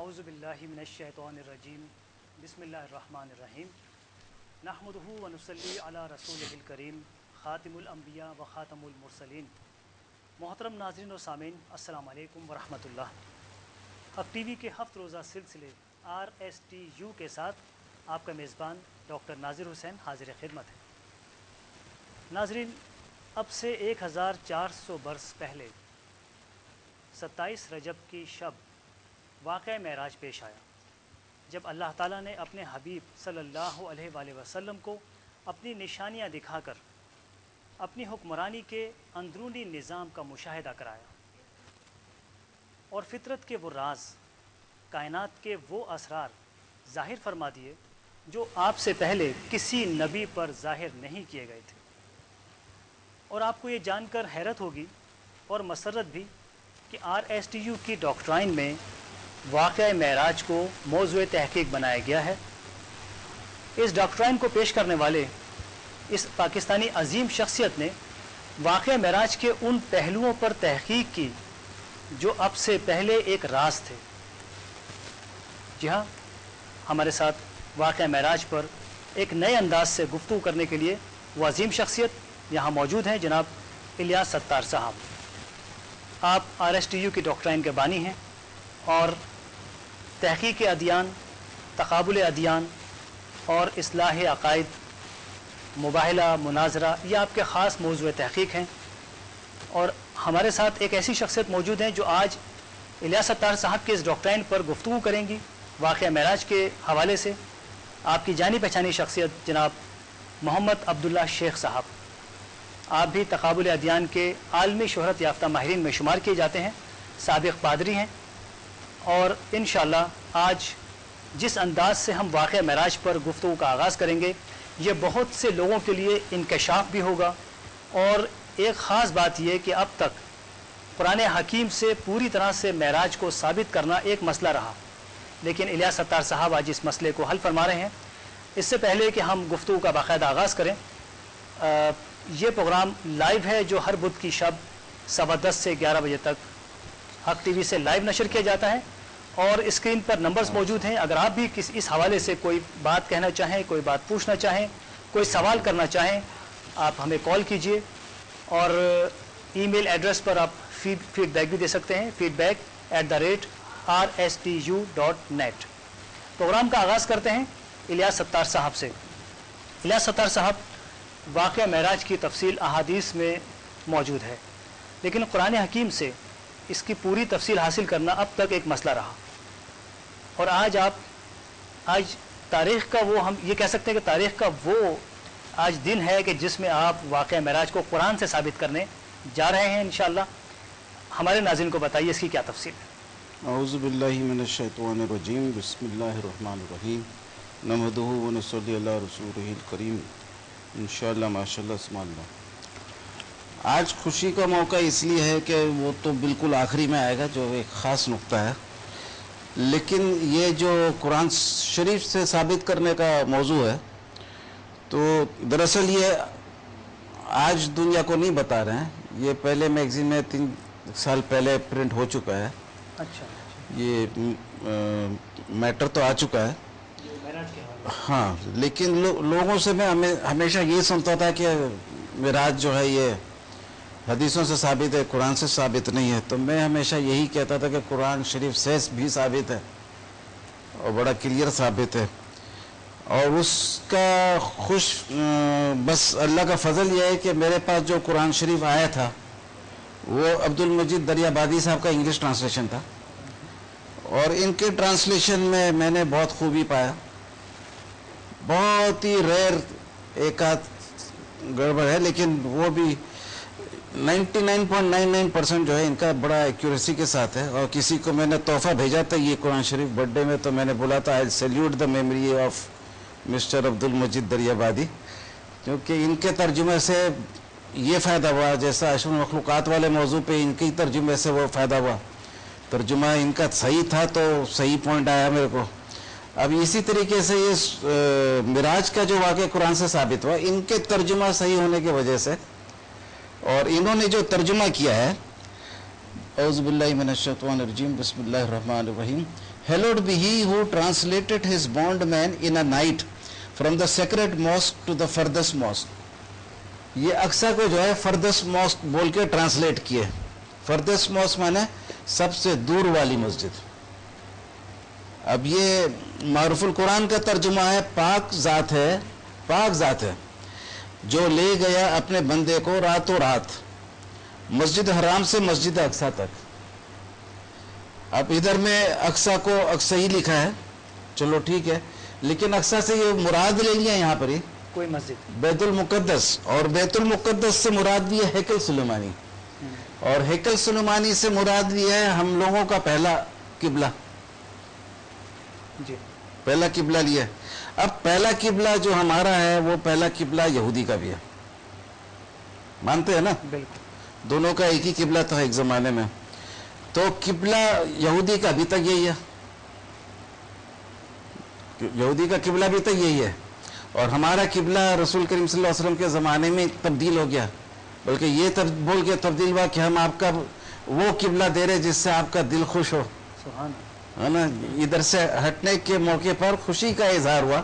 अऊज़ु बिल्लाहि मिनश्शैतानिर्रजीम बिस्मिल्लाहिर्रहमानिर्रहीम नहमदुहु व नुसल्ली अला रसूलिहिल करीम ख़ातिमुल अंबिया व ख़ातमुल मुरसलीन। मोहतरम नाज़रीन और सामीन, अस्सलामु अलैकुम व रहमतुल्लाह। हक़ टीवी के हफ्त रोज़ा सिलसिले RSTU के साथ आपका मेज़बान डॉक्टर नाज़िर हुसैन हाज़िर खिदमत है। नाज़रीन, अब से 1400 बरस पहले 27 रजब की शब वाक़या मेराज पेश आया, जब अल्लाह ताला ने अपने हबीब सल्लल्लाहु अलैहि वसल्लम को अपनी निशानियाँ दिखाकर अपनी हुक्मरानी के अंदरूनी निज़ाम का मुशाहिदा कराया और फितरत के वो राज, कायनात के वो असरार ज़ाहिर फरमा दिए जो आपसे पहले किसी नबी पर ज़ाहिर नहीं किए गए थे। और आपको ये जानकर हैरत होगी और मसरत भी कि RSTU की डॉक्ट्राइन में वाक़या मेराज को मौज़ूए तहक़ीक़ बनाया गया है। इस डॉक्ट्राइन को पेश करने वाले इस पाकिस्तानी अजीम शख्सियत ने वाक़या मेराज के उन पहलुओं पर तहक़ीक़ की जो अब से पहले एक राज थे। जी हाँ, हमारे साथ वाक़या मेराज पर एक नए अंदाज से गुफ्तगू करने के लिए वो अजीम शख्सियत यहाँ मौजूद हैं, जनाब इलियास सत्तार साहब। आप RSTU की डॉक्ट्राइन के बानी हैं और तहक़ीक़ अदियान, तक़ाबुल अदियान और इस्लाह अक़ाइद, मुबाहला, मुनाज़रा ये आपके ख़ास मौज़ूए तहक़ीक़ हैं। और हमारे साथ एक ऐसी शख्सियत मौजूद हैं जो आज इलियास सत्तार साहब के इस डॉक्ट्राइन पर गुफ्तगू करेंगी वाक़या मेराज के हवाले से। आपकी जानी पहचानी शख्सियत जनाब मोहम्मद अब्दुल्ला शेख साहब। आप भी तक़ाबुल अदियान के आलमी शोहरत याफ्ता माहिरीन में शुमार किए जाते हैं, साबिक़ पादरी हैं। और इंशाअल्लाह आज जिस अंदाज से हम वाक़या मेराज पर गुफ्तगू का आगाज़ करेंगे, ये बहुत से लोगों के लिए इंकशाफ भी होगा। और एक ख़ास बात यह कि अब तक कुरान हकीम से पूरी तरह से मेराज को साबित करना एक मसला रहा, लेकिन इलियास सत्तार साहब आज इस मसले को हल फरमा रहे हैं। इससे पहले कि हम गुफ्तगू का बाकायदा आगाज़ करें, ये प्रोग्राम लाइव है जो हर बुध की शब 10:15 से 11 बजे तक हक़ टीवी से लाइव नशर किया जाता है। और स्क्रीन पर नंबर्स मौजूद हैं। अगर आप भी इस हवाले से कोई बात कहना चाहें, कोई बात पूछना चाहें, कोई सवाल करना चाहें, आप हमें कॉल कीजिए। और ईमेल एड्रेस पर आप फीडबैक भी दे सकते हैं, feedback@rstu.net। प्रोग्राम का आगाज़ करते हैं इलियास सत्तार साहब से। इलियास सत्तार साहब, वाक़या मेराज की तफसील अहादीस में मौजूद है, लेकिन कुरान हकीम से इसकी पूरी तफसील हासिल करना अब तक एक मसला रहा। और आज तारीख़ का वो, हम ये कह सकते हैं कि तारीख़ का वो आज दिन है कि जिसमें आप वाक़या मेराज को कुरान से साबित करने जा रहे हैं इंशाअल्लाह। हमारे नाज़रीन को बताइए इसकी क्या तफसील है। अऊज़ु बिल्लाहि मिनश्शैतानिर्रजीम बिस्मिल्लाहिर्रहमानिर्रहीम नहमदुहु व नुसल्ली अला रसूलिहिल करीम इंशाअल्लाह माशाअल्लाह सुभानअल्लाह। आज खुशी का मौका इसलिए है कि वो तो बिल्कुल आखिरी में आएगा, जो एक ख़ास नुक्ता है, लेकिन ये जो कुरान शरीफ से साबित करने का मौजू है, तो दरअसल ये आज दुनिया को नहीं बता रहे हैं। ये पहले मैगज़ीन में 3 साल पहले प्रिंट हो चुका है। अच्छा, ये मैटर तो आ चुका है। हाँ, लेकिन लोगों से मैं हमेशा ये सुनता था कि मेराज जो है ये हदीसों से साबित है, कुरान से साबित नहीं है। तो मैं हमेशा यही कहता था कि कुरान शरीफ से भी साबित है और बड़ा क्लियर साबित है। और उसका बस अल्लाह का फजल यह है कि मेरे पास जो कुरान शरीफ आया था वो अब्दुल मजीद दरियाबादी साहब का इंग्लिश ट्रांसलेशन था। और इनके ट्रांसलेशन में मैंने बहुत खूबी पाया। बहुत ही रेयर एक आध गड़बड़ है, लेकिन वो भी 99.99% जो है इनका बड़ा एक्यूरेसी के साथ है। और किसी को मैंने तोहफा भेजा था ये कुरान शरीफ बर्थडे में, तो मैंने बोला था I salute the memory of mister Abdul Majid Daryabadi, क्योंकि इनके तर्जुमे से ये फ़ायदा हुआ, जैसा अशरफुल मखलूक़ात वाले मौजू पे इनके तर्जुमे से वो फ़ायदा हुआ। तर्जुमा इनका सही था तो सही पॉइंट आया मेरे को। अब इसी तरीके से ये मिराज का जो वाक़या कुरान से साबित हुआ, इनके तर्जुमा सही होने की वजह से, और इन्होंने जो तर्जुमा किया है औज़ुबिल्लाहि मिनश्शैतानिर्रजीम बिस्मिल्लाहिर्रहमानिर्रहीम hallowed be he who translated his bondman in a night from the sacred mosque to the furthest mosque. ये अक्सा को जो है फर्दस्ट मॉस्क बोल के ट्रांसलेट किए. फर्दस्ट मॉस्क माने सबसे दूर वाली मस्जिद. अब ये मारूफुल कुरान का तर्जुमा है, पाक जात है, पाक जात है जो ले गया अपने बंदे को रातों रात मस्जिद हराम से मस्जिद अक्सा तक. अब इधर में अक्सा को अक्सा ही लिखा है, चलो ठीक है, लेकिन अक्सा से ये मुराद ले लिया यहाँ पर ही कोई मस्जिद बैतुल मुकद्दस, और बैतुल मुकद्दस से मुराद भी है हैकल सुलेमानी, और हैकल सुलेमानी से मुराद भी है हम लोगों का पहला किबला. जी. पहला किबला लिया. अब पहला किबला जो हमारा है वो पहला किबला यहूदी का भी है, मानते हैं ना? बिल्कुल. दोनों का एक ही किबला था एक जमाने में. तो किबला यहूदी का अभी तक यही है, यहूदी का किबला भी तक यही है, और हमारा किबला रसूल करीम सल्लल्लाहु अलैहि वसल्लम के ज़माने में तब्दील हो गया, बल्कि ये बोल के तब्दील हुआ कि हम आपका वो किबला दे रहे जिससे आपका दिल खुश हो, सुभान है ना. इधर से हटने के मौके पर खुशी का इजहार हुआ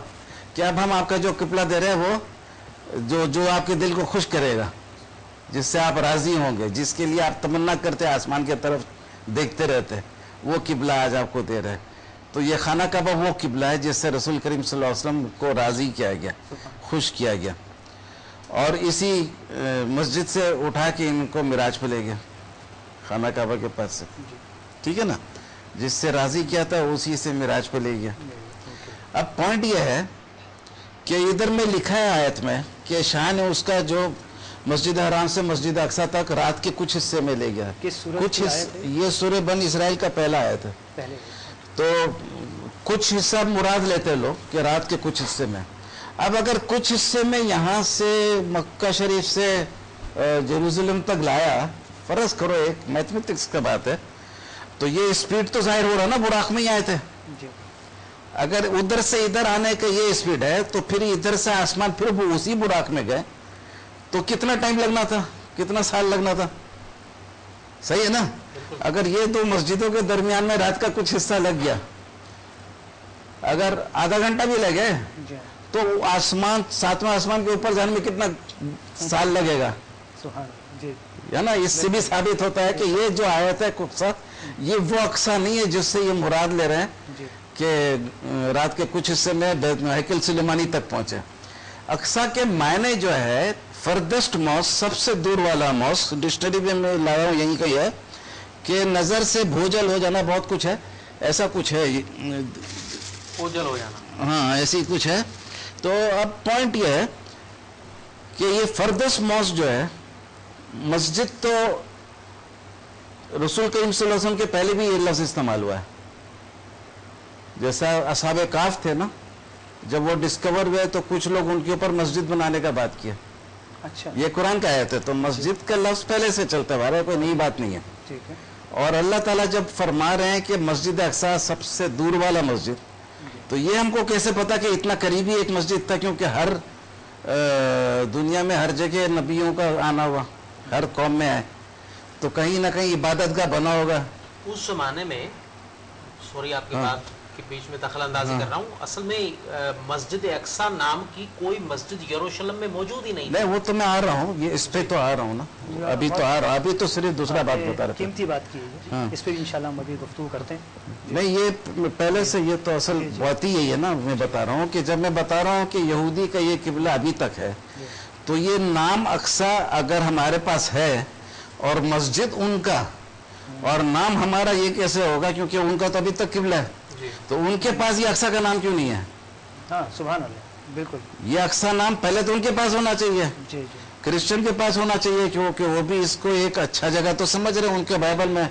कि अब हम आपका जो किबला दे रहे हैं वो जो आपके दिल को खुश करेगा, जिससे आप राज़ी होंगे, जिसके लिए आप तमन्ना करते आसमान की तरफ देखते रहते, वो किबला आज आपको दे रहे हैं. तो ये खाना काबा वो किबला है जिससे रसूल करीम सल्लल्लाहु अलैहि वसल्लम को राज़ी किया गया, खुश किया गया, और इसी मस्जिद से उठा के इनको मिराज पे ले गया खाना काबा के पास से, ठीक है ना. जिससे राज़ी किया था उसी से मिराज पे ले गया. अब पॉइंट ये है कि इधर में लिखा है आयत में कि शान है उसका जो मस्जिद हराम से मस्जिद अक्सा तक रात के कुछ हिस्से में ले गया. कुछ ये सूरह बनी इसराइल का पहला आयत है. तो कुछ हिस्सा मुराद लेते लोग कि रात के कुछ हिस्से में. अब अगर कुछ हिस्से में यहाँ से मक्का शरीफ से जेरूसलम तक लाया, फर्ज करो एक मैथमेटिक्स का बात है, तो ये स्पीड तो जाहिर हो रहा ना, बुराक में ही आए थे. अगर उधर से इधर आने का ये स्पीड है तो फिर इधर से आसमान फिर वो उसी बुराक में गए तो कितना टाइम लगना था, कितना साल लगना था. सही है ना. अगर ये दो मस्जिदों के दरमियान में रात का कुछ हिस्सा लग गया, अगर आधा घंटा भी लगे तो आसमान, सातवां आसमान के ऊपर जाने में कितना साल लगेगा, है ना. इससे भी साबित होता है कि ये जो आयत है कुछ ये वो अक्सा नहीं है जिससे ये मुराद ले रहे हैं कि रात के कुछ हिस्से में हैकल सुलेमानी तक पहुंचे. अक्सा के मायने जो है फर्दस्ट मॉस्क, सबसे दूर वाला मॉस्क. डिक्शनरी में मैं लाया हूँ, यहीं का ही है कि नजर से भूजल हो जाना, बहुत कुछ है, ऐसा कुछ है, ओझल हो जाना, हाँ ऐसी कुछ है. तो अब पॉइंट ये है कि ये फर्दस्ट मॉस्क जो है मस्जिद, तो रसूल करीम सल्लल्लाहु अलैहि वसल्लम के पहले भी ये लफ्ज इस्तेमाल हुआ है. जैसा असहाबे काफ थे ना, जब वो डिस्कवर हुए तो कुछ लोग उनके ऊपर मस्जिद बनाने का बात किया. अच्छा, ये कुरान का आयत है, तो मस्जिद का लफ्ज पहले से चलता है, कोई नई बात नहीं है. ठीक है. और अल्लाह ताला जब फरमा रहे हैं कि मस्जिद अक्सा सबसे दूर वाला मस्जिद, तो ये हमको कैसे पता कि इतना करीबी एक मस्जिद था, क्योंकि हर दुनिया में हर जगह नबियों का आना हुआ, हर कौम में आए, तो कहीं ना कहीं इबादत का बना होगा. उस जमाने में, सॉरी आपकी बात के बीच में दखल अंदाजी कर रहा हूँ, असल में मस्जिद अक्सा नाम की कोई मस्जिद यरूशलेम में मौजूद ही नहीं. वो तो मैं आ रहा हूँ, ये इस पे तो आ रहा हूँ ना, अभी तो आ रहा, अभी तो सिर्फ दूसरा बात बता रहे थे, कीमती बात की है, इस पे इंशाल्लाह मज़ीद गुफ्तगू करते हैं. नहीं, ये पहले से ये तो असल बात ही यही है ना. मैं बता रहा हूँ कि जब मैं बता रहा हूँ कि यहूदी का ये किबला अभी तक है, तो ये नाम अक्सा अगर हमारे पास है और मस्जिद उनका और नाम हमारा, ये कैसे होगा, क्योंकि उनका तो अभी तक किबला है, तो उनके पास ये अक्सा का नाम क्यों नहीं है? हाँ, सुभान अल्लाह, बिल्कुल. ये अक्सा नाम पहले तो उनके पास होना चाहिए, जी. क्रिश्चियन के पास होना चाहिए, क्योंकि वो भी इसको एक अच्छा जगह तो समझ रहे. उनके बाइबल में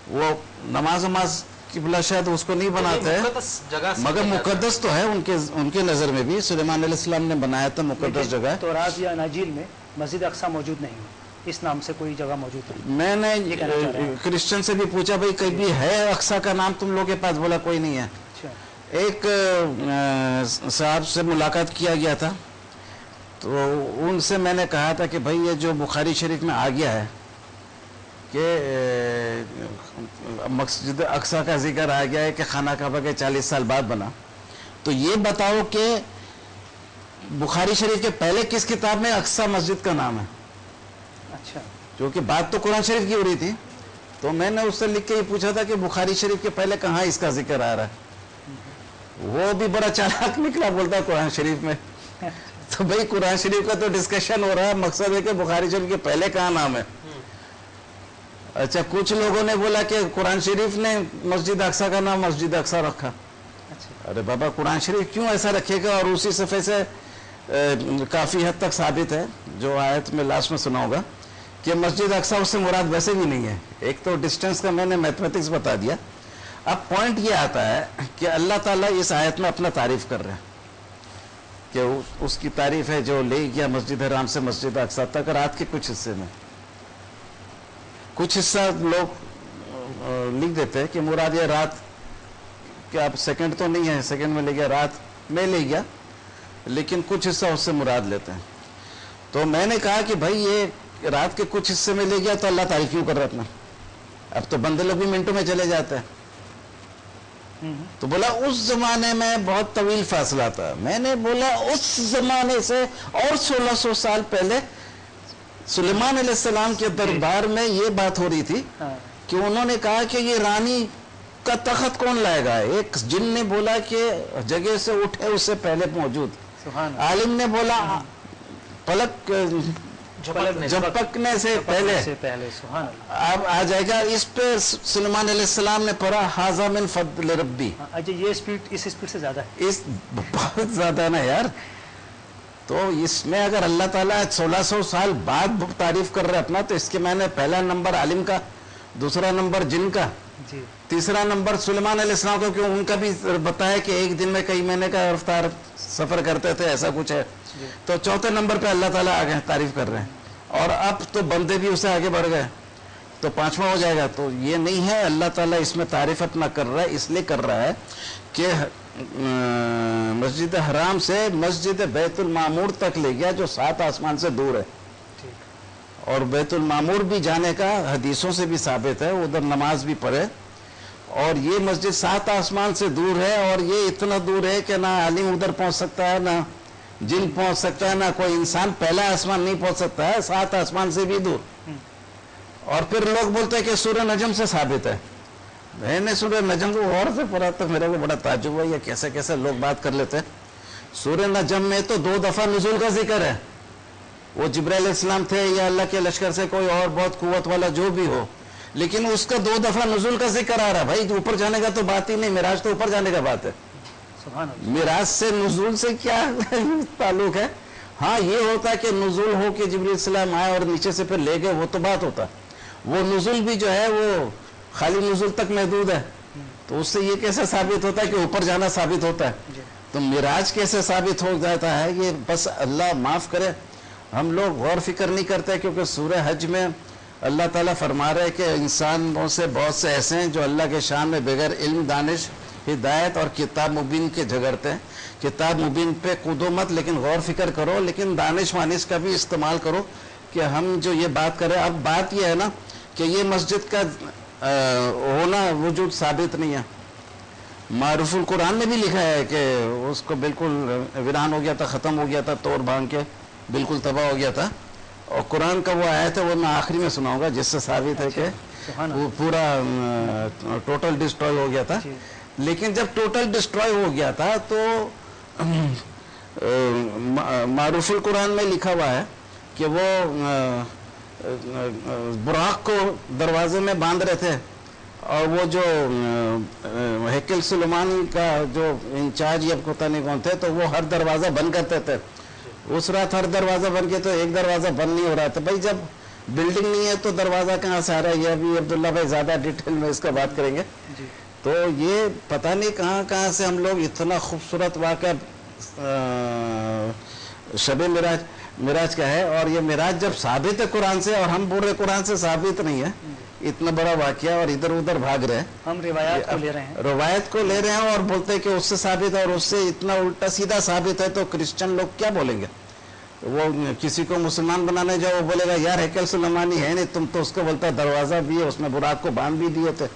वो नमाज किबला शायद उसको नहीं बनाते हैं, मगर मुकद्दस तो है उनके नज़र में भी. सुलेमान अलैहिस्सलाम ने बनाया था मुकद्दस जगह. तो राज या नाजिल में मस्जिद अक्सा मौजूद नहीं है, इस नाम से कोई जगह मौजूद नहीं. मैंने क्रिश्चियन से भी पूछा, भाई कभी है अक्सा का नाम तुम लोग के पास? बोला कोई नहीं है. एक साहब से मुलाकात किया गया था, तो उनसे मैंने कहा था कि भाई ये जो बुखारी शरीफ में आ गया है کہ مسجد اقصی کا ذکر آ گیا ہے کہ خانہ کعبہ کے 40 سال بعد بنا، تو یہ بتاؤ کہ بخاری شریف کے پہلے کس کتاب میں اقصی مسجد کا نام ہے؟ اچھا، کیونکہ بات تو قرآن شریف کی ہو رہی تھی، تو میں نے اس سے لکھ کے یہ پوچھا تھا کہ بخاری شریف کے پہلے کہاں اس کا ذکر آ رہا ہے؟ وہ بھی بڑا چالاک نکلا، بولتا ہے قرآن شریف میں۔ تو بھائی قرآن شریف کا تو ڈسکشن ہو رہا ہے، مقصد ہے کہ بخاری شریف کے پہلے کہاں نام ہے۔ اچھا، کچھ لوگوں نے بولا کہ قرآن شریف نے مسجد اقصی کا نام مسجد اقصی رکھا۔ ارے بابا، قرآن شریف کیوں ایسا رکھے گا؟ اور اسی صفحے سے کافی حد تک ثابت ہے، جو آیت میں لاسٹ میں سنا ہوگا، کہ مسجد اقصی اس سے مراد ویسے بھی نہیں ہے۔ ایک تو ڈسٹینس کا میں نے میتھمیٹکس بتا دیا۔ اب پوائنٹ یہ آتا ہے کہ اللہ تعالیٰ اس آیت میں اپنا تعریف کر رہے ہیں کہ اس کی تعریف ہے جو لے گیا مسجد حرام سے مسجد اقصی تک رات کے کچھ حصے میں۔ کچھ حصہ لوگ لکھ دیتے ہیں کہ مراد یہ رات، کہ اب سیکنڈ تو نہیں ہے، سیکنڈ میں لے گیا، رات میں لے گیا، لیکن کچھ حصہ اس سے مراد لیتے ہیں۔ تو میں نے کہا کہ بھائی یہ رات کے کچھ حصے میں لے گیا تو اللہ تعریف کیوں کر رہا اپنا؟ اب تو بندے لوگ بھی منٹوں میں چلے جاتے ہیں۔ تو بولا اس زمانے میں بہت طویل فاصلہ تھا۔ میں نے بولا اس زمانے سے اور 1600 سال پہلے سلیمان علیہ السلام کے دربار میں یہ بات ہو رہی تھی کہ انہوں نے کہا کہ یہ رانی کا تخت کون لائے گا؟ ایک جن نے بولا کہ جگہ سے اٹھے اس سے پہلے موجود، عالم نے بولا پلک جھپکنے سے پہلے اب آ جائے گا۔ اس پہ سلیمان علیہ السلام نے پڑھا ھذا من فضل ربی۔ اچھا، یہ سپیڈ اس سپیڈ سے زیادہ ہے، اس بہت زیادہ نا یار۔ تو اس میں اگر اللہ تعالیٰ 1600 سال بعد تعریف کر رہے اپنا، تو اس کے میں نے پہلا نمبر عالم کا، دوسرا نمبر جن کا، تیسرا نمبر سلیمان علیہ السلام کا، کیوں ان کا بھی بتایا کہ ایک دن میں کئی مہینے کا رفتار سفر کرتے تھے، ایسا کچھ ہے۔ تو چوتھے نمبر پہ اللہ تعالیٰ آگے تعریف کر رہے ہیں، اور اب تو بندے بھی اسے آگے بڑھ گئے، تو پانچواں ہو جائے گا۔ تو یہ نہیں ہے، اللہ تعالیٰ اس میں تعریف اپنا کر رہا ہے، اس لیے کر رہا ہے کہ مسجد حرام سے مسجد بیت المعمور تک لے گیا، جو 7 آسمان سے دور ہے۔ اور بیت المعمور بھی جانے کا حدیثوں سے بھی ثابت ہے، ادھر نماز بھی پڑھے، اور یہ مسجد 7 آسمان سے دور ہے، اور یہ اتنا دور ہے کہ نہ عالم ادھر پہنچ سکتا ہے، نہ جن پہنچ سکتا ہے، نہ کوئی انسان پہلا آسمان نہیں پہنچ سکتا ہے، 7 آسمان سے بھی دور۔ اور پھر لوگ بولتے ہیں کہ سورہ نجم سے ثابت ہے۔ میں نے سورہ نجم کو غور سے پڑھا تو میرے کو بڑا تعجب ہوا، یہ کیسے کیسے لوگ بات کر لیتے ہیں۔ سورہ نجم میں تو 2 دفعہ نزول کا ذکر ہے، وہ جبرائیل علیہ السلام تھے یا اللہ کے لشکر سے کوئی اور بہت قوت والا جو بھی ہو، لیکن اس کا 2 دفعہ نزول کا ذکر آ رہا ہے۔ بھائی اوپر جانے کا تو بات ہی نہیں، معراج تو اوپر جانے کا بات ہے، معراج سے نزول سے کیا تعلق ہے؟ ہاں یہ ہوتا ہے کہ نزول ہو کہ جبرائیل علیہ السلام آئے اور نیچے سے پھر لے گئے، وہ تو بات ہوتا ہے۔ وہ نزول بھی جو ہے وہ خالی نزول تک محدود ہے، تو اس سے یہ کیسے ثابت ہوتا ہے کہ اوپر جانا ثابت ہوتا ہے؟ تو معراج کیسے ثابت ہو جاتا ہے؟ یہ بس اللہ معاف کرے، ہم لوگ غور فکر نہیں کرتے، کیونکہ سورہ حج میں اللہ تعالیٰ فرما رہے کہ انسانوں سے بہت سے ایسے ہیں جو اللہ کے شان میں بغیر علم، دانش، ہدایت اور کتاب مبین کے جھگڑتے ہیں۔ کتاب مبین پہ کودو مت، لیکن غور فکر کرو، لیکن دانش وانش کا بھی استعمال کرو کہ ہم جو یہ بات کریں۔ اب بات یہ ہے نا کہ یہ مسجد کا ہونا وجود ثابت نہیں ہے۔ معروف القرآن میں بھی لکھا ہے کہ اس کو بالکل ویران ہو گیا تھا، ختم ہو گیا تھا، توڑ بھانگ کے بالکل تباہ ہو گیا تھا۔ اور قرآن کا وہ آیت ہے، وہ میں آخری میں سناؤں گا، جس سے ثابت ہے کہ وہ پورا ٹوٹل ڈسٹروائے ہو گیا تھا۔ لیکن جب ٹوٹل ڈسٹروائے ہو گیا تھا تو معروف القرآن میں لکھا ہوا ہے کہ وہ براق کو دروازے میں باندھ رہے تھے، اور وہ جو ہیکل سلیمان کا جو انچارج یا پتہ نہیں کون تھے، تو وہ ہر دروازہ بند کرتے تھے۔ اس رات ہر دروازہ بند کیا تو ایک دروازہ بند نہیں ہو رہا تھا۔ بھائی جب بلڈنگ نہیں ہے تو دروازہ کہاں سے آ رہا ہے؟ یہ ابھی عبداللہ بھائی زیادہ ڈیٹیل میں اس کا بات کریں گے۔ تو یہ پتہ نہیں کہاں کہاں سے ہم لوگ اتنا خوبصورت واقعہ شب معراج کا ہے، اور یہ معراج جب ثابت ہے قرآن سے، اور ہم پورے قرآن سے ثابت نہیں ہے، اتنا بڑا واقعہ، اور ادھر ادھر بھاگ رہے ہیں، ہم روایات کو لے رہے ہیں، روایت کو لے رہے ہیں، اور بولتے ہیں کہ اس سے ثابت ہے، اور اس سے اتنا الٹا سیدھا ثابت ہے، تو کرسچن لوگ کیا بولیں گے؟ वो किसी को मुसलमान बनाने जाओ, वो बोलेगा यार हैकल सुलेमानी है नहीं, तुम तो उसको बोलता दरवाजा भी है, उसमें बुराक को बांध भी दिए थे।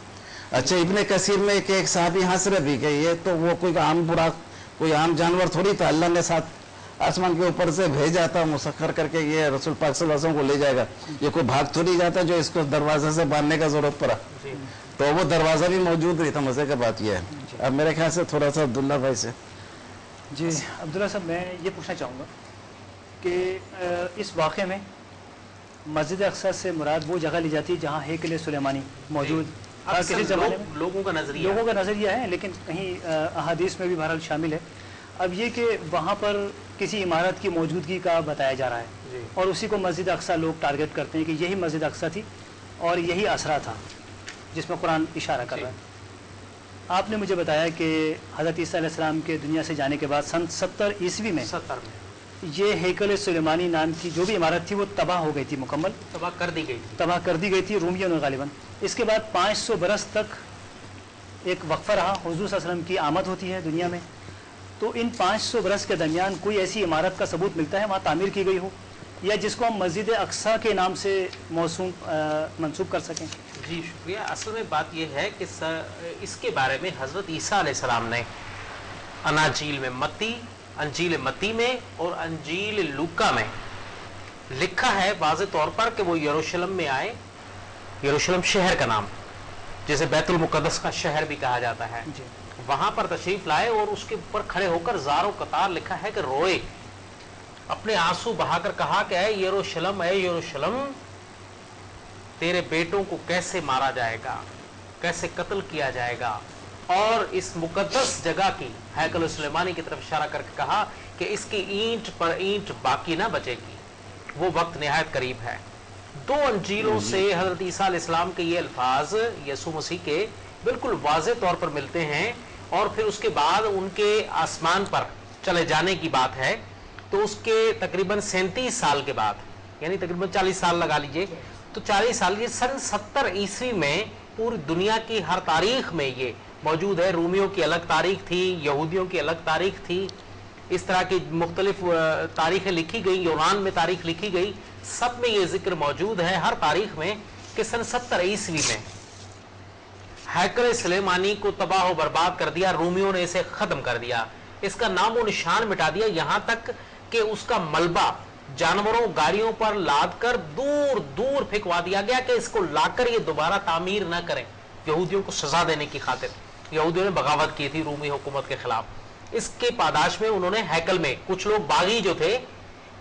अच्छा, इब्ने कसीर में एक साहबी हंस रहे भी कि ये तो वो कोई आम बुराक, कोई आम जानवर थोड़ी था, अल्लाह ने साथ आसमान के ऊपर से भेजा था मुसख्खर करके, ये रसूल पाक सल्लल्लाहु अलैहि वसल्लम को ले जाएगा, ये कोई भाग थोड़ी जाता जो इसको दरवाजे से बांधने का जरूरत पड़ा। तो वो दरवाजा भी मौजूद नहीं था। मजे की बात यह है। अब मेरे ख्याल से थोड़ा सा अब्दुल्ला भाई से। जी अब्दुल्ला साहब, मैं ये पूछना चाहूँगा कि इस वाक़े में मस्जिद अक्सा से मुराद वो जगह ली जाती है जहाँ हैकल सुलेमानी मौजूद था किसी ज़माने में। लोगों का नज़रिया है, लेकिन कहीं अहादीस में भी बहरहाल शामिल है। अब ये कि वहाँ पर किसी इमारत की मौजूदगी का बताया जा रहा है और उसी को मस्जिद अक्सा लोग टारगेट करते हैं कि यही मस्जिद अक्सा थी और यही असरा था जिसमें कुरान इशारा कर रहा है। आपने मुझे बताया कि हज़रत ईसा अलैहिस्सलाम के दुनिया से जाने के बाद सन 70 ईस्वी में ये हैकल सुलेमानी नाम की जो भी इमारत थी वो तबाह हो गई थी, मुकम्मल तबाह कर दी गई थी रूमियों ने गालिबन। इसके बाद 500 बरस तक एक वक्फा रहा, हुज़ूर सल्लल्लाहु अलैहि वसल्लम की आमद होती है दुनिया में। तो इन 500 बरस के दरमियान कोई ऐसी इमारत का सबूत मिलता है वहाँ तामीर की गई हो या जिसको हम मस्जिद अक्सा के नाम से मंसूब कर सकें? जी शुक्रिया। असल में बात यह है कि इसके बारे में हज़रत ईसा अलैहिस्सलाम ने अनाजील में अंजील मत्ती में और अंजील लूका में लिखा है वाज़े तौर पर कि वो यरूशलेम में आए। यरूशलेम शहर का नाम, जिसे बैतुल मुक़द्दस का शहर भी कहा जाता है, वहां पर तशरीफ लाए और उसके ऊपर खड़े होकर ज़ारो कतार लिखा है कि रोए, अपने आंसू बहाकर कहा कि ऐ यरूशलेम, तेरे बेटों को कैसे मारा जाएगा, कैसे कत्ल किया जाएगा। और इस मुकद्दस जगह की हैकल सुलेमानी की तरफ इशारा करके कहा कि इसकी ईंट पर ईंट बाकी ना बचेगी, वो वक्त निहायत करीब है। 2 अंजीलों से हजरत ईसा अलैहिस्सलाम के ये अल्फाज यसू मसीह के बिल्कुल वाज़े तौर पर मिलते हैं। और फिर उसके बाद उनके आसमान पर चले जाने की बात है, तो उसके तकरीबन 37 साल के बाद, यानी तकरीबन 40 साल लगा लीजिए, तो 40 साल, ये सन 70 ईस्वी में पूरी दुनिया की हर तारीख में ये मौजूद है। रूमियों की अलग तारीख थी, यहूदियों की अलग तारीख थी, इस तरह की मुख्तलिफ तारीखें लिखी गई, यूनान में तारीख लिखी गई, सब में ये जिक्र मौजूद है हर तारीख में कि सन 70 ईस्वी में हैकल सुलेमानी को तबाह बर्बाद कर दिया, रूमियों ने इसे खत्म कर दिया, इसका नामो निशान मिटा दिया, यहां तक कि उसका मलबा जानवरों गाड़ियों पर लाद कर दूर दूर फेंकवा दिया गया कि इसको लाकर ये दोबारा तामीर ना करें, यहूदियों को सजा देने की खातिर। यहूदियों ने बगावत की थी रूमी हुकूमत के खिलाफ। इसके पादाश में उन्होंने हैकल में, कुछ लोग बागी जो थे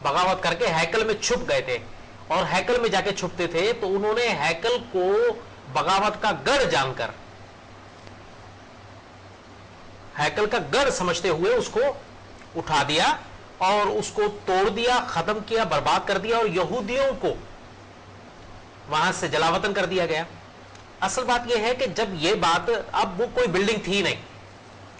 बगावत करके हैकल में छुप गए थे और हैकल में जाके छुपते थे, तो उन्होंने हैकल को बगावत का गढ़ जानकर, हैकल का गढ़ समझते हुए उसको उठा दिया और उसको तोड़ दिया, खत्म किया, बर्बाद कर दिया और यहूदियों को वहां से जलावतन कर दिया गया। असल बात यह है कि जब ये बात, अब वो कोई बिल्डिंग थी नहीं,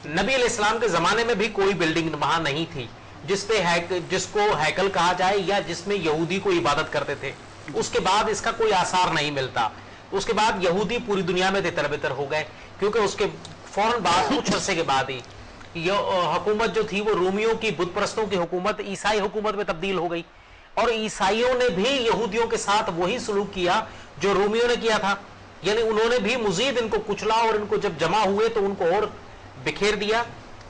नबी अलैहिस्सलाम के जमाने में भी कोई बिल्डिंग वहां नहीं थी जिसको हैकल कहा जाए या जिसमें यहूदी को इबादत करते थे। उसके बाद इसका कोई आसार नहीं मिलता। उसके बाद यहूदी पूरी दुनिया में तितर-बितर हो गए, क्योंकि उसके फौरन बाद, कुछ अरसे के बाद ही हुकूमत जो थी वो रूमियों की, बुत परस्तों की हुकूमत ईसाई हुकूमत में तब्दील हो गई और ईसाइयों ने भी यहूदियों के साथ वही सलूक किया जो रूमियों ने किया था, यानी उन्होंने भी मजीद इनको कुचला और इनको जब जमा हुए तो उनको और बिखेर दिया,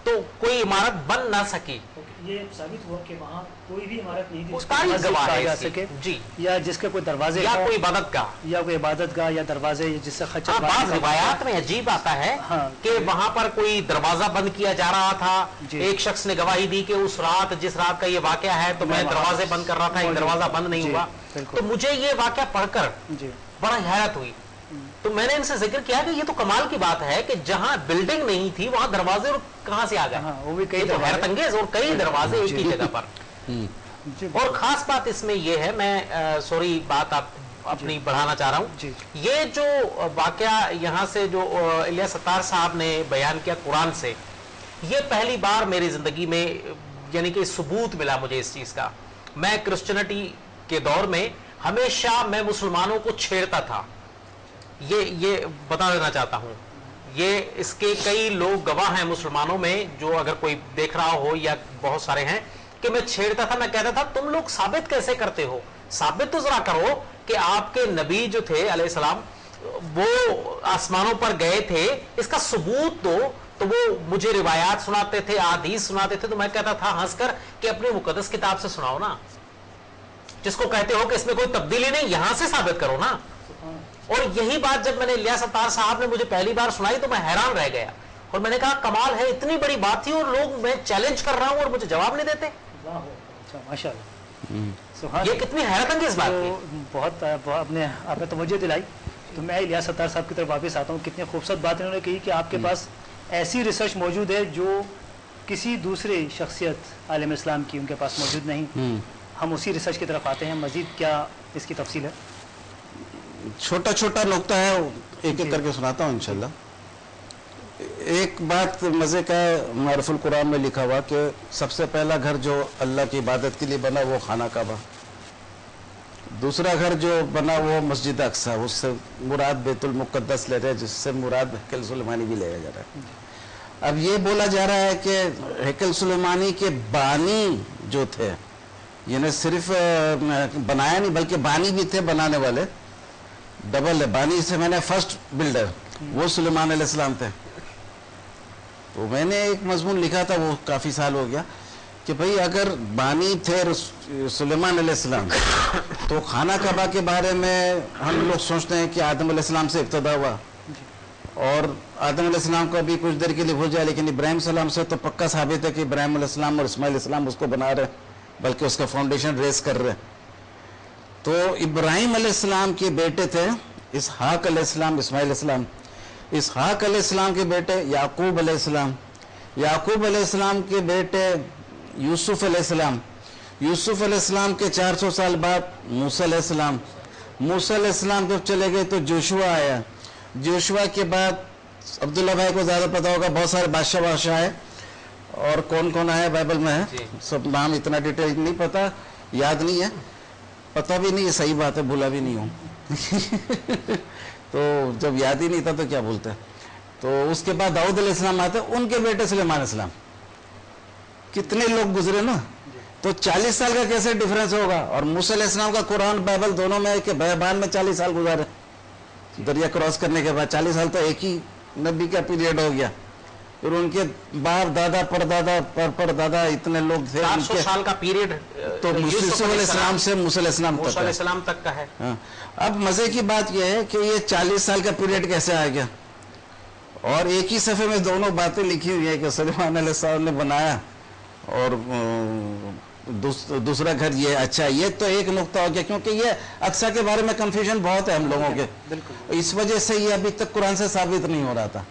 तो कोई इमारत बन ना सकी। ये साबित हुआ कि वहाँ कोई भी इमारत नहीं थी उसका गवाह है सके जी, या जिसके कोई दरवाजे या कोई इबादत का या दरवाजे जिससे खच्चर। बात रिवायात में अजीब आता है कि वहां पर कोई दरवाजा बंद किया जा रहा था, एक शख्स ने गवाही दी कि उस रात, जिस रात का ये वाकया है, तो मैं दरवाजे बंद कर रहा था, एक दरवाजा बंद नहीं हुआ। तो मुझे ये वाकया पढ़कर बड़ा हैरत हुई, तो मैंने इनसे जिक्र किया कि ये तो कमाल की बात है कि जहां बिल्डिंग नहीं थी वहां दरवाजे कहां से आ गए। वो भी कई हैरत अंगेज, और कई दरवाजे एक ही जगह पर। और खास बात इसमें यह है, मैं सॉरी बात आप अपनी बढ़ाना चाह रहा हूं, ये जो वाकया यहां से जो इलियास सत्तार साहब ने बयान किया कुरान से, ये पहली बार मेरी जिंदगी में यानी कि सबूत मिला मुझे इस चीज का। मैं क्रिश्चियनिटी के दौर में हमेशा मैं मुसलमानों को छेड़ता था, ये बता देना चाहता हूं। ये इसके कई लोग गवाह हैं मुसलमानों में, जो अगर कोई देख रहा हो या बहुत सारे हैं, کہ میں چھیڑتا تھا, میں کہتا تھا تم لوگ ثابت کیسے کرتے ہو, ثابت تو ذرا کرو کہ آپ کے نبی جو تھے علیہ السلام وہ آسمانوں پر گئے تھے, اس کا ثبوت دو. تو وہ مجھے روایات سناتے تھے, احادیث سناتے تھے, تو میں کہتا تھا ہنس کر کہ اپنی مقدس کتاب سے سناؤ نا, جس کو کہتے ہو کہ اس میں کوئی تبدیلی نہیں, یہاں سے ثابت کرو نا. اور یہی بات جب میں نے الیاس ستار صاحب نے مجھے پہلی بار سنائی تو میں حیران رہ گیا, اور میں نے کہا کمال ہے, اتنی بڑی بات تھی اور لوگ, میں چیلنج کر رہا ہوں اور مجھے جواب نہیں دیتے. ماشاءاللہ, یہ کتنی حیرت انگیز بات تھی. بہت آپ نے توجہ دلائی. تو میں الیاس ستار صاحب کی طرف واپس آتا ہوں. کتنی خوبصورت بات انہوں نے کہی کہ آپ کے پاس ایسی ریسرچ موجود ہے جو کسی دوسرے شخصیت عالم اسلام کی ان کے پاس موجود نہیں. ہم اسی ریسرچ کی طرف آتے ہیں. مزید کیا اس کی تفصیل ہے؟ چھوٹا چھوٹا نقطہ ہے, ایک ایک کر کے سناتا ہوں انشاءاللہ. ایک بات مزے کا ہے, معرف القرآن میں لکھا ہوا کہ سب سے پہلا گھر جو اللہ کی عبادت کے لیے بنا وہ خانہ کعبہ, دوسرا گھر جو بنا وہ مسجد اقصیٰ, اس سے مراد بیت المقدس لے رہے ہیں, جس سے مراد ہیکل سلیمانی بھی لیا جا رہا ہے. اب یہ بولا جا رہا ہے کہ ہیکل سلیمانی کے بانی جو تھے, یعنی صرف بنایا نہیں بلکہ بانی بھی تھے, بنانے والے ڈبل ہے, بانی سے میں نے فرسٹ بلڈر وہ سلیمان علیہ السلام تھے. تو میں نے ایک مضمون لکھا تھا, وہ کافی سال ہو گیا, کہ بھئی اگر بانی تھے سلیمان علیہ السلام تو خانہ کعبہ کے بارے میں ہم لوگ سوچتے ہیں کہ آدم علیہ السلام سے ابتدا ہوا, اور آدم علیہ السلام کو ابھی کچھ دیر کے لیے بھول جائے, لیکن ابراہیم علیہ السلام سے تو پکا ثابت ہے کہ ابراہیم علیہ السلام اور اسماعیل علیہ السلام اس کو بنا رہے, بلکہ اس کا فاؤنڈیشن ریز کر رہے. تو ابراہیم علیہ السلام کے بیٹے تھے اسحاق علیہ السلام, اسماعیل علیہ السلام. اسحاق علیہ السلام کے بیٹے یعقوب علیہ السلام, یعقوب علیہ السلام کے بیٹے یوسف علیہ السلام, یوسف علیہ السلام کے 400 سال بعد موسیٰ علیہ السلام, موسیٰ علیہ السلام جب چلے گئے تو جوشوا آیا, جوشوا کے بعد عبداللہ بھائی کو زیادہ پتا ہوگا, بہت سارے بادشاہ آئے, اور کون کون آیا بائبل میں ہے, سب نام اتنا ڈیٹیل نہیں پتا, یاد نہیں ہے, پتہ بھی نہیں ہے, صحیح بات ہے, بھولا بھی نہیں ہوں. تو جب یاد ہی نہیں تھا تو کیا بولتے ہیں. تو اس کے بعد داؤد علیہ السلام آتے, ان کے بیٹے سلیمان علیہ السلام. کتنے لوگ گزرے نا, تو 40 سال کا کیسے ڈیفرنس ہوگا. اور موسیٰ علیہ السلام کا قرآن بائبل دونوں میں ہے کہ بیابان میں 40 سال گزارے, دریا کراس کرنے کے بعد 40 سال تو ایک ہی نبی کا پیریڈ ہو گیا. پھر ان کے باپ دادا پر دادا اتنے لوگ تھے, 400 سال کا پیریڈ تو یوسف علیہ السلام سے موسیٰ علیہ السلام تک کا ہے. اب مزے کی بات یہ ہے کہ یہ 40 سال کا پیریڈ کیسے آ گیا, اور ایک ہی صفحے میں دونوں باتیں لکھی ہوئی ہیں کہ سلیمان علیہ السلام نے بنایا, اور دوسرا گھر یہ. اچھا, یہ تو ایک نقطہ ہو گیا, کیونکہ یہ اقصیٰ کے بارے میں کنفیوژن بہت ہے ہم لوگوں کے, اس وجہ سے یہ ابھی تک قرآن سے ثابت نہیں ہو رہا تھا,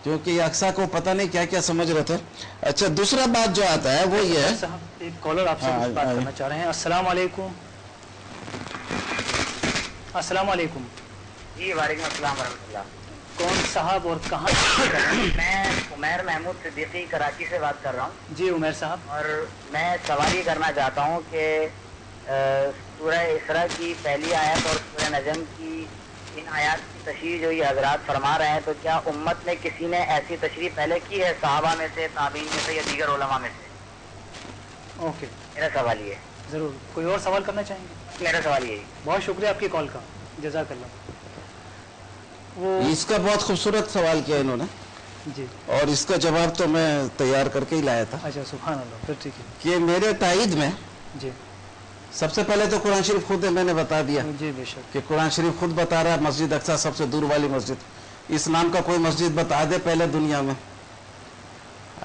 کیونکہ یہ اقصیٰ کو پتہ نہیں کیا کیا سمجھ رہے تھے. اچھا, دوسرا بات جو آتا ہے وہ یہ ہے, ایک کالر آپ سے بات کرنا چاہ رہے ہیں. السلام علیکم. السلام علیکم. جی وعلیکم السلام ورحمۃ اللہ. کون صاحب اور کہاں سے کر رہے ہیں؟ میں عمیر محمود صدیقی کراچی سے بات کر رہا ہوں. جی عمیر صاحب. اور میں سوال یہ کرنا چاہتا ہوں کہ سورہ اسراء کی پہلی آیت اور سورہ نجم کی ان آیات کی تشریح جو یہ حضرات فرما رہے ہیں, تو کیا امت میں کسی نے ایسی تشریح پہلے کی ہے, صحابہ میں سے, تابعین میں سے, یا دیگر علماء میں سے؟ اوکے, میرا سوال یہ ہے. ضرور. کوئی اور سوال کرنا چاہیں گے؟ میرا سوال یہی. بہت شکریہ آپ کی کال کا, جزاک اللہ. وہ اس کا بہت خوبصورت سوال کیا انہوں نے, جی, اور اس کا جواب تو میں تیار کر کے ہی لایا تھا. اچھا, سبحان اللہ, پھر ٹھیک ہے. کہ میرے تائید میں جی سب سے پہلے تو قرآن شریف خود ہے, میں نے بتا دیا جی بے شک. کہ قرآن شریف خود بتا رہا ہے مسجد اقصیٰ سب سے دور والی مسجد. اس نام کا کوئی مسجد بتا دے پہلے دنیا میں,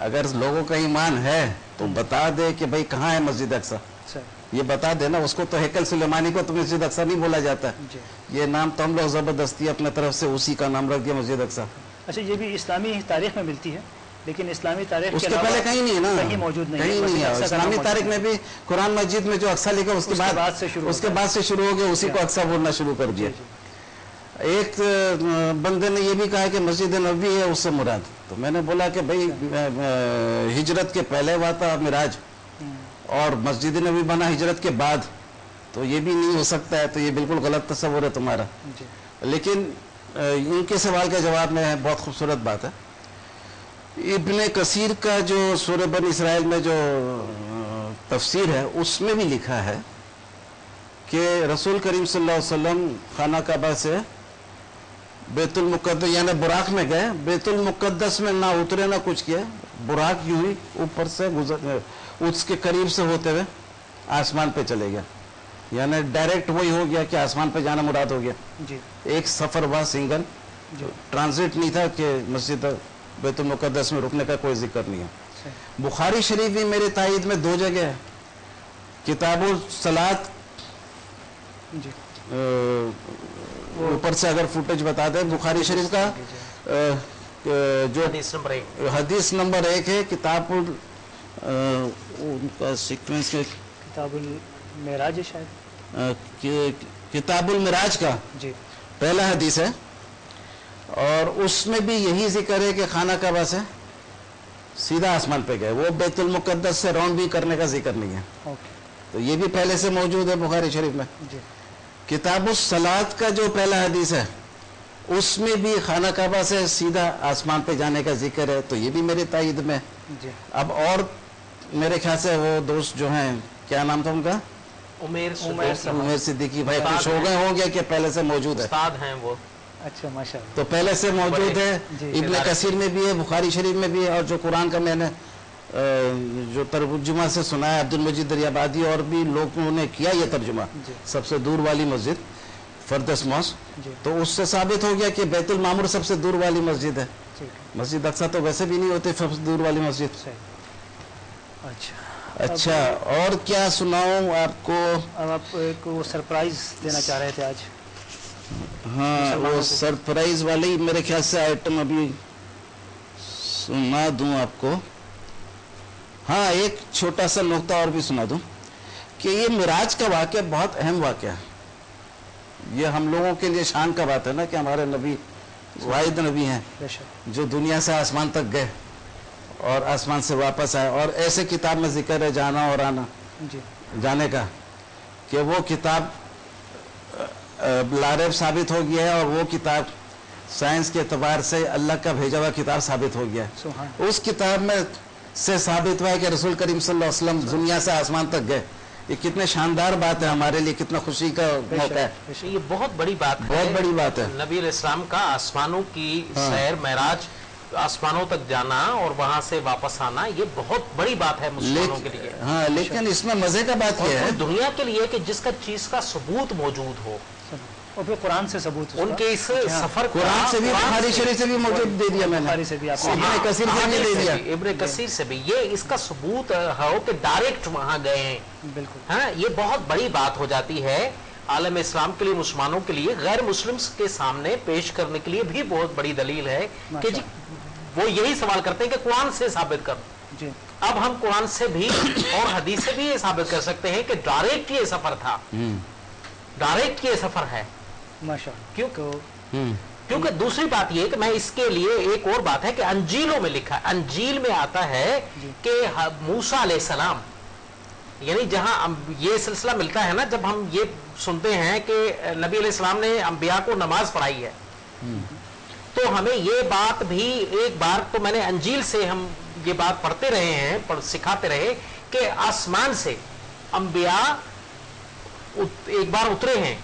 اگر لوگوں کا ایمان ہے تو بتا دے کہ بھئی کہاں ہے مسجد اقصیٰ, یہ بتا دے نا. اس کو تو ہیکل سلیمانی کو تو مسجد اقصیٰ نہیں بولا جاتا ہے, جی. یہ نام تو ہم لوگ زبردستی اپنے طرف سے اسی کا نام رکھ دیا مسجد اقصیٰ. اچھا, یہ بھی اسلامی تاریخ میں ملتی ہے, لیکن اسلامی تاریخ اس کے پہلے کہیں نہیں ہے نا, کہیں موجود نہیں, کہیں نہیں ہے. اسلامی تاریخ میں بھی قرآن مجید میں جو اقصیٰ لکھا اس کے بعد سے شروع ہو گیا, اسی کو اقصیٰ بولنا شروع کر دیا. ایک بندے نے یہ بھی کہا کہ مسجد نبوی ہے اس سے مراد, تو میں نے بولا کہ بھئی ہجرت کے پہلے ہوا تھا معراج, اور مسجد نبوی بنا ہجرت کے بعد, تو یہ بھی نہیں ہو سکتا ہے. تو یہ بالکل غلط تصور ہے تمہارا. لیکن ان کے سوال کا جواب میں بہت خوبصورت بات ہے. ابن کثیر کا جو سورہ بنی اسرائیل میں جو तफसीर है उसमें भी लिखा है कि रसूल करीम सल्लल्लाहु अलैहि वसल्लम खाना काबा से बैतुल मुक़द्दस यानी बुराक में गए, बैतुल मुक़द्दस में ना उतरे ना कुछ किया, बुराक यूं ही ऊपर से गुजर उसके करीब से होते हुए आसमान पे चले गया, यानी डायरेक्ट वही हो गया कि आसमान पे जाना मुराद हो गया जी एक सफ़र हुआ सिंगल, ट्रांजिट नहीं था कि मस्जिद बैतुल मुक़द्दस में रुकने का कोई जिक्र नहीं है। बुखारी शरीफ भी मेरे तायद में 2 जगह है, किताबुल सलात जी ऊपर से अगर फुटेज बता दें बुखारी शरीफ का जो हदीस नंबर 1 है किताबुल उनका सीक्वेंस के किताबुल मेराज है शायद, किताबुल मिराज का जी पहला हदीस है और उसमें भी यही जिक्र है कि खाना काबा से सीधा आसमान पे गए, वो बैतुल मुक़द्दस से राउंड भी करने का जिक्र नहीं है। ओके तो ये भी पहले से मौजूद है बुखारी शरीफ में। जी किताबुस सलात का जो पहला हदीस है उसमें भी खाना काबा से सीधा आसमान पे जाने का जिक्र है, तो ये भी मेरे तायद में। जी अब और मेरे ख्याल से वो दोस्त जो हैं, क्या नाम था उनका, उमेर सिद्दीकी भाई, कुछ हो गए होंगे कि पहले से मौजूद है, उस्ताद हैं वो। अच्छा माशाअल्लाह, तो पहले से मौजूद है। जी। इब्न कसीर में भी है, बुखारी शरीफ में भी है, और जो कुरान का मैंने जो तर्जुमा से सुना है अब्दुल मजीद दरियाबादी और भी लोगों ने किया ये तर्जुमा, जी। सबसे दूर वाली मस्जिद फरदस मॉस्क, जी तो उससे साबित हो गया कि बैतुल मामूर सबसे दूर वाली मस्जिद है। ठीक है, मस्जिद अक्सा तो वैसे भी नहीं होती सबसे दूर वाली मस्जिद। सही। अच्छा अच्छा, और क्या सुनाऊं आपको? अब आप एक वो सरप्राइज देना चाह रहे थे आज। हाँ, वो सरप्राइज वाले ही मेरे ख्याल से आइटम अभी सुना दूं आपको। हाँ, एक छोटा सा नुक्ता और भी सुना दूं कि ये मिराज का वाक़या बहुत अहम वाक़या है। ये हम लोगों के लिए शान का बात है ना कि हमारे नबी वाहिद नबी हैं बेशक, जो दुनिया से आसमान तक गए और आसमान से वापस आए, और ऐसे किताब में जिक्र है जाना और आना, जी जाने का, कि वो किताब लारेब साबित हो गया है, और वो किताब साइंस के एतबार से अल्लाह का भेजा हुआ किताब साबित हो गया है। सुभान उस किताब में से साबित हुआ है कि रसूल करीम सल्लल्लाहु अलैहि वसल्लम दुनिया से आसमान तक गए। ये कितने शानदार बात है हमारे लिए, कितना खुशी का मौका है, बेशक, ये बहुत बड़ी बात है, बहुत बड़ी बात है। नबी अलैहिस्सलाम का आसमानों की सैर, महराज, आसमानों तक जाना और वहां से वापस आना, ये बहुत बड़ी बात है मुसलमानों के लिए। हाँ, लेकिन इसमें मजे का बात और यह है, पूरी दुनिया के लिए कि जिसका चीज का सबूत मौजूद हो, और फिर कुरान से सबूत उसका। उनके इस अच्छा, सफर का कुरान से भी, बुखारी शरीफ से भी मौजूद दे दिया मैंने, बुखारी से भी आपने इब्न कसीर से भी दे दिया। इब्न कसीर से भी ये इसका सबूत हो कि डायरेक्ट वहां गए हैं। बिल्कुल, हाँ, ये बहुत बड़ी बात हो जाती है आलम इस्लाम के लिए, मुसलमानों के लिए, गैर मुस्लिम्स के सामने पेश करने के लिए भी बहुत बड़ी दलील है कि जी वो यही सवाल करते हैं कि कुरान से साबित कर। जी अब हम कुरान से भी और हदीस से भी ये साबित कर सकते हैं कि डायरेक्ट ये सफर था, डायरेक्ट ये सफर है। माशाअल्लाह, क्यों? हम्म, क्योंकि दूसरी बात ये कि मैं इसके लिए एक और बात है कि अंजीलों में लिखा है, अंजील में आता है कि मूसा अलैहिस्सलाम, यानी जहां ये सिलसिला मिलता है ना, जब हम ये सुनते हैं कि नबी अलैहिस्सलाम ने अंबिया को नमाज पढ़ाई है, तो हमें ये बात भी, एक बार तो मैंने अंजील से हम ये बात पढ़ते रहे हैं, सिखाते रहे कि आसमान से अंबिया एक बार उतरे हैं,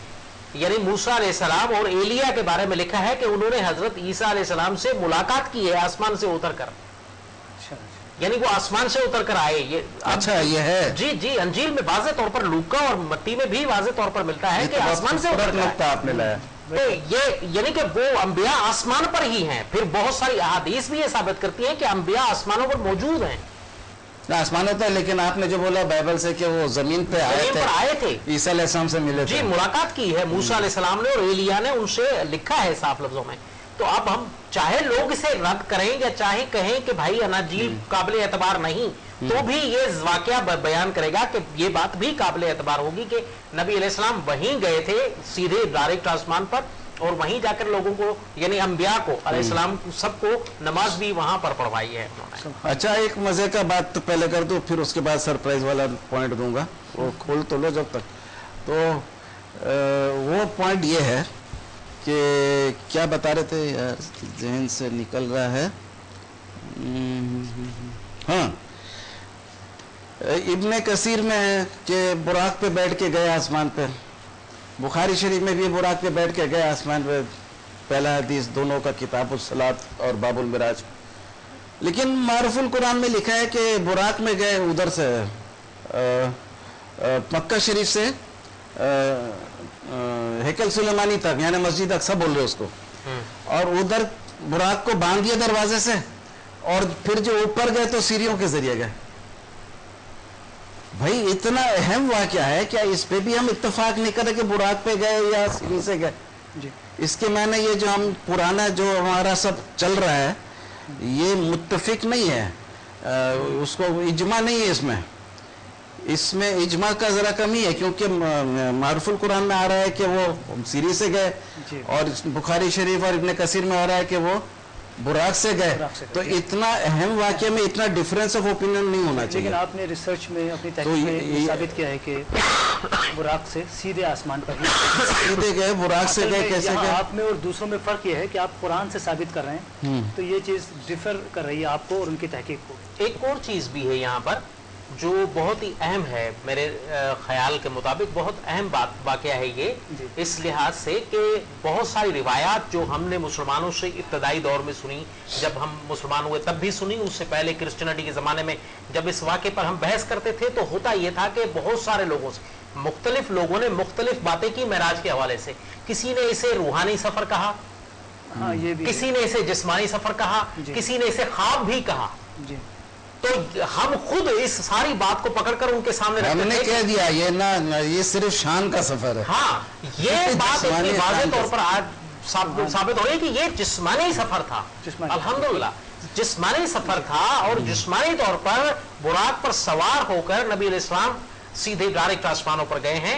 यानी मूसा अलैहिस्सलाम और एलिया के बारे में लिखा है कि उन्होंने हजरत ईसा अलैहिस्सलाम से मुलाकात की है आसमान से उतरकर, अच्छा अच्छा, यानी वो आसमान से उतर कर आए। ये अच्छा, ये है, जी जी, अंजील में वाज़े तौर पर, लूका और मत्ती में भी वाज़े तौर पर मिलता है ये कि तो आसमान से उतर कर नुक्ता आए। आपने लाया। तो ये यानी कि वो अंबिया आसमान पर ही हैं। फिर बहुत सारी अहादीस भी ये साबित करती हैं कि अंबिया आसमानों पर मौजूद हैं, आसमान होता है, लेकिन आपने जो बोला बाइबल से कि वो जमीन पे जमीन पर आए थे, ईसा अलैहिस्सलाम से मिले जी, थे। मुलाकात की है मूसा अलैहिस्सलाम ने और एलिया ने, उनसे लिखा है साफ लफ्जों में। तो अब हम चाहे लोग इसे रद्द करें या चाहे कहें कि भाई अनाजील काबिल एतबार नहीं, तो भी ये वाकया बयान करेगा कि ये बात भी काबिल एतबार होगी कि नबी अलैहिस्सलाम वहीं गए थे सीधे डायरेक्ट आसमान पर, और वहीं जाकर लोगों को, यानी अंबिया को अलैहिस्सलाम सबको नमाज भी वहां पर पढ़वाई है उन्होंने। अच्छा, एक मजे का बात तो पहले कर दो, फिर उसके बाद सरप्राइज वाला पॉइंट दूंगा, वो खोल तो लो जब तक। तो वो पॉइंट ये है कि क्या बता रहे थे यार, जहन से निकल रहा है। हाँ, इब्ने कसीर में है कि बुराक पे बैठ के गए आसमान पे, बुखारी शरीफ में भी बुराक पे बैठ के गए आसमान पे, पहला हदीस दोनों का किताबुल सलात और बाबुल मिराज। लेकिन मारूफुल कुरान में लिखा है कि बुराक में गए उधर से मक्का शरीफ से हैकल सुलेमानी तक, यानी मस्जिद अक्सा बोल रहे उसको, और उधर बुराक को बांध दिया दरवाजे से, और फिर जो ऊपर गए तो सीढ़ियों के जरिए गए। भाई इतना अहम वाकया है, क्या इस पे भी हम इत्तेफाक नहीं करें कि बुराक पे गए या सीढ़ी से गए? इसके माने ये जो हम पुराना जो हमारा सब चल रहा है ये मुत्तफिक नहीं है, उसको इजमा नहीं है, इसमें इजमा का जरा कमी है, क्योंकि मारूफुल कुरान में आ रहा है कि वो सीरी से गए, और बुखारी शरीफ और इब्ने कसीर में आ रहा है कि वो बुराक से गए। तो इतना अहम वाक्य में इतना डिफरेंस ऑफ ओपिनियन नहीं होना चाहिए। लेकिन आपने रिसर्च में अपनी तहकीक में साबित किया है कि बुराक से सीधे आसमान पर सीधे गए, बुराक से गए, कैसे गए? आप में और दूसरों में फर्क ये है कि आप कुरान से साबित कर रहे हैं, तो ये चीज डिफर कर रही है आपको और उनकी तहकीक को। एक और चीज भी है यहाँ पर जो बहुत ही अहम है, मेरे ख्याल के मुताबिक बहुत अहम बात वाकया है ये, इस लिहाज से कि बहुत सारी रिवायात जो हमने मुसलमानों से इब्तदाई दौर में सुनी, जब हम मुसलमान हुए तब भी सुनी, उससे पहले क्रिश्चियनिटी के ज़माने में जब इस वाक़े पर हम बहस करते थे तो होता ये था कि बहुत सारे लोगों से, मुख्तलिफ लोगों ने मुख्तलिफ बातें की मेराज के हवाले से। किसी ने इसे रूहानी सफ़र कहा, ये भी किसी ने इसे जिस्मानी सफ़र कहा, किसी ने इसे ख्वाब भी कहा। तो हम खुद इस सारी बात को पकड़कर उनके सामने हमने कह दिया ये ना, ये सिर्फ शान का सफर है। हाँ, ये बात इतनी वाज़ेह तौर पर आज साबित हो रही है कि ये जिस्मानी सफर था। अल्हम्दुलिल्लाह जिस्मानी सफर था, और जिस्मानी तौर पर बुराक पर सवार होकर नबी अलैहिस्सलाम सीधे डायरेक्ट आसमानों पर गए हैं।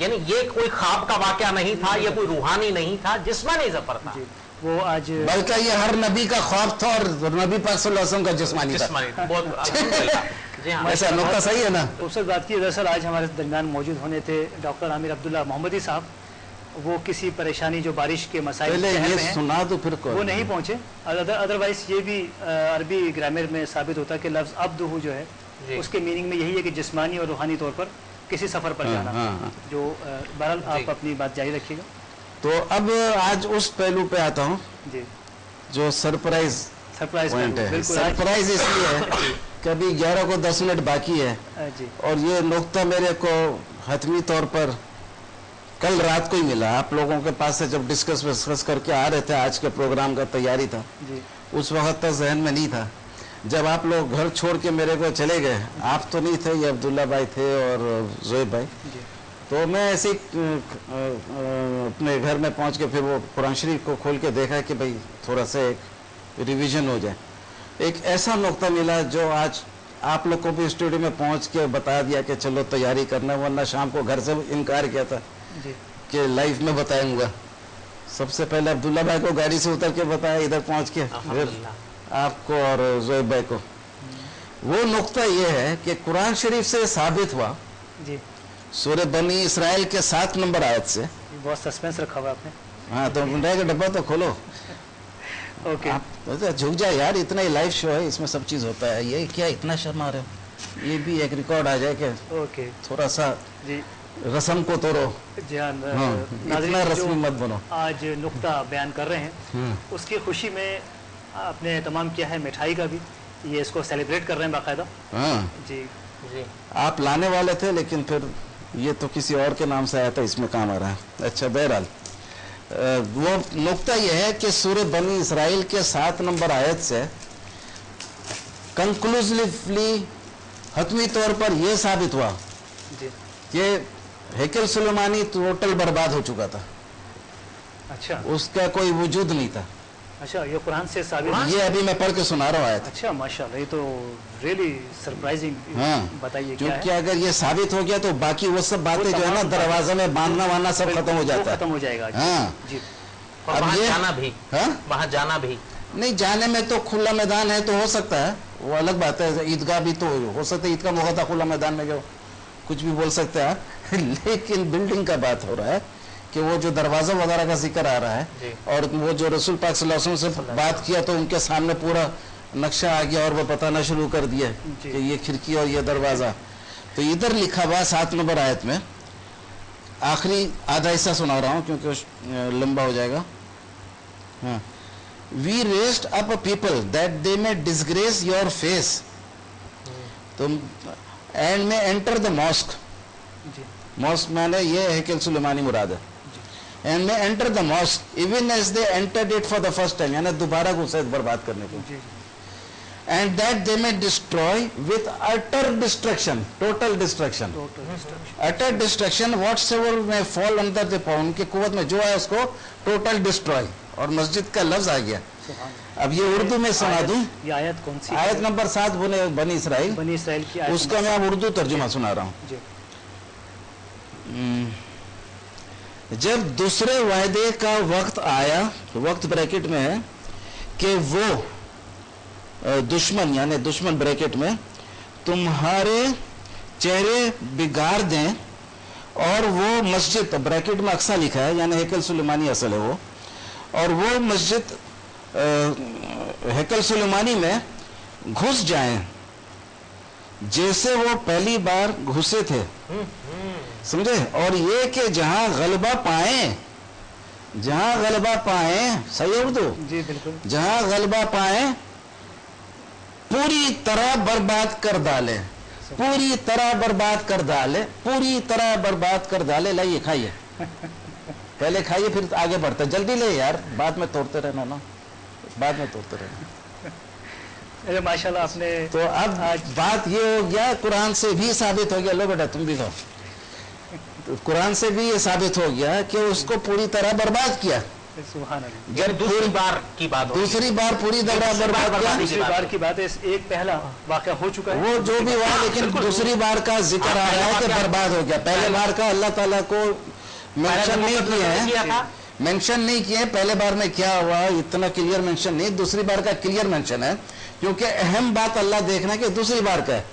यानी ये कोई ख्वाब का वाकया नहीं था, ये कोई रूहानी नहीं था, जिस्मानी सफर था। वो आज बल्कि ये हर नबी का ख्वाब था और नबी पाक सल्लल्लाहु अलैहि वसल्लम का जिस्मानी था। बहुत ऐसा नुक्ता सही है ना। खूबसूरत बात की, दरअसल आज हमारे दरमियान मौजूद होने थे डॉक्टर आमिर अब्दुल्ला मोहम्मदी साहब। वो किसी परेशानी जो बारिश के मसाइल ये सुना तो फिर वो नहीं पहुंचे। अदरवाइज ये भी अरबी ग्रामर में साबित होता है कि लफ्ज़ अब्दुहु जो है उसके मीनिंग में यही है कि जिस्मानी और रूहानी तौर पर किसी सफर पर जाना। जो बहरहाल आप अपनी बात जारी रखिएगा। तो अब आज उस पहलू पे आता हूँ जो सरप्राइज पॉइंट है। सरप्राइज इसलिए है कि अभी 11 को 10 मिनट बाकी है, और ये नुक्ता मेरे को हतमी तौर पर कल रात को ही मिला। आप लोगों के पास से जब डिस्कस करके आ रहे थे, आज के प्रोग्राम का तैयारी था, उस वक्त तक जहन में नहीं था। जब आप लोग घर छोड़ के मेरे को चले गए, आप तो नहीं थे, ये अब्दुल्ला भाई थे और जोएब भाई, तो मैं ऐसे अपने घर में पहुंच के फिर वो कुरान शरीफ को खोल के देखा कि भाई थोड़ा सा एक रिवीजन हो जाए। एक ऐसा नुक्ता मिला जो आज आप लोग को भी स्टूडियो में पहुंच के बता दिया कि चलो तैयारी करना, वरना शाम को घर से इनकार किया था कि लाइव में बताऊंगा। सबसे पहले अब्दुल्ला भाई को गाड़ी से उतर के बताया, इधर पहुंच के फिर आपको और जोएब भाई को। वो नुक्ता ये है कि कुरान शरीफ से साबित हुआ सूरह बनी इसराइल के 7 नंबर आयत से। बहुत सस्पेंस रखा हुआ आपने। हाँ, तो मिठाई का डब्बा तो खोलो। ओके, तो झुक जाए यार, इतना ही लाइव शो है, इसमें सब चीज होता है। ये क्या इतना शर्मा रहे हो? ये भी एक रिकॉर्ड आ जाए कि ओके थोड़ा सा रस्म को तोड़ो। जी हाँ, इतना रस्मी मत बनो। आज नुक्ता बयान कर रहे हैं, उसकी खुशी में आपने तमाम किया है मिठाई का भी, ये इसको सेलिब्रेट कर रहे हैं बाकायदा। हाँ जी, आप लाने वाले थे, लेकिन फिर ये तो किसी और के नाम से आया था, इसमें काम आ रहा है। अच्छा, बहरहाल वो नुक्ता यह है कि सूरह बनी इसराइल के 7 नंबर आयत से कंक्लूसिवली हतमी तौर पर यह साबित हुआ कि हैकल सुलेमानी टोटल बर्बाद हो चुका था। अच्छा, उसका कोई वजूद नहीं था। अच्छा, ये कुरान से साबित, ये अभी मैं पढ़ के सुना रहा हूँ। अच्छा, माशाल्लाह, ये तो रियली सरप्राइजिंग। हाँ, बताइए क्योंकि अगर ये साबित हो गया तो बाकी वो सब बातें जो है ना, दरवाजा में बांधना वाना सब खत्म हो जाता है, खत्म हो जाएगा। हाँ जी, अब ये जाना भी, वहाँ जाना भी नहीं, जाने में तो खुला मैदान है तो हो सकता है, वो अलग बात है। ईदगाह भी तो हो सकता है, ईद का मौका था, खुला मैदान में जो कुछ भी बोल सकते हैं। लेकिन बिल्डिंग का बात हो रहा है कि वो जो दरवाजा वगैरह का जिक्र आ रहा है, और वो जो रसूल पाक सल्लल्लाहु अलैहि वसल्लम से बात किया तो उनके सामने पूरा नक्शा आ गया और वो बताना शुरू कर दिया कि ये खिड़की और ये दरवाजा। तो इधर लिखा हुआ 7 नंबर आयत में, आखिरी आधा हिस्सा सुना रहा हूं क्योंकि लंबा हो जाएगा। हाँ, we raised up a people that they may disgrace your face, तो and may enter the mosque, mosque माने ये हैकल सुलेमानी मुराद है, and may enter the mosque even as they entered it for the first time, यानी दोबारा घुसे बर्बाद करने को, and that they may destroy with utter destruction, total destruction, utter destruction whatsoever may fall under the pound की कुव्वत में जो है उसको टोटल डिस्ट्रॉय, और मस्जिद का लफ्ज आ गया। अब ये उर्दू में सुना दूं, ये आयत कौन सी? आयत नंबर 7 बनी इसराइल की आयत, उसका मैं अब उर्दू तर्जुमा सुना रहा हूं। जब दूसरे वायदे का वक्त आया, वक्त ब्रैकेट में है, कि वो दुश्मन यानी दुश्मन ब्रैकेट में तुम्हारे चेहरे बिगाड़ दें, और वो मस्जिद ब्रैकेट में अक्सा लिखा है यानी हैकल सुलेमानी असल है वो, और वो मस्जिद हैकल सुलेमानी में घुस जाएं जैसे वो पहली बार घुसे थे, समझे? और ये कि जहां गलबा पाए, जहां गलबा पाए, सही उर्दू जी बिल्कुल, जहां गलबा पाए पूरी तरह बर्बाद कर डाले, पूरी तरह बर्बाद कर डाले, पूरी तरह बर्बाद कर डाले। लाइए खाइए, पहले खाइए फिर आगे बढ़ते, जल्दी ले यार, बाद में तोड़ते रहना ना, बाद में तोड़ते रहना। माशाल्लाह आपने तो अब बात ये हो गया, कुरान से भी साबित हो गया, लो बेटा तुम भी खाओ, तो कुरान से भी ये साबित हो गया कि उसको पूरी तरह बर्बाद किया। सुभान अल्लाह। जब दूसरी बार की बात, दूसरी बार पूरी तरह बर्बाद किया, दूसरी बार की बात है, एक पहला वाक़या हो चुका है, वो जो भी हुआ, लेकिन दूसरी बार का जिक्र आ रहा है कि बर्बाद हो गया। पहले बार का अल्लाह ताला को मेंशन नहीं किया है, मेंशन नहीं किए, पहले बार में क्या हुआ इतना क्लियर मेंशन नहीं, दूसरी बार का क्लियर मेंशन है, क्योंकि अहम बात अल्लाह देखना कि दूसरी बार का है।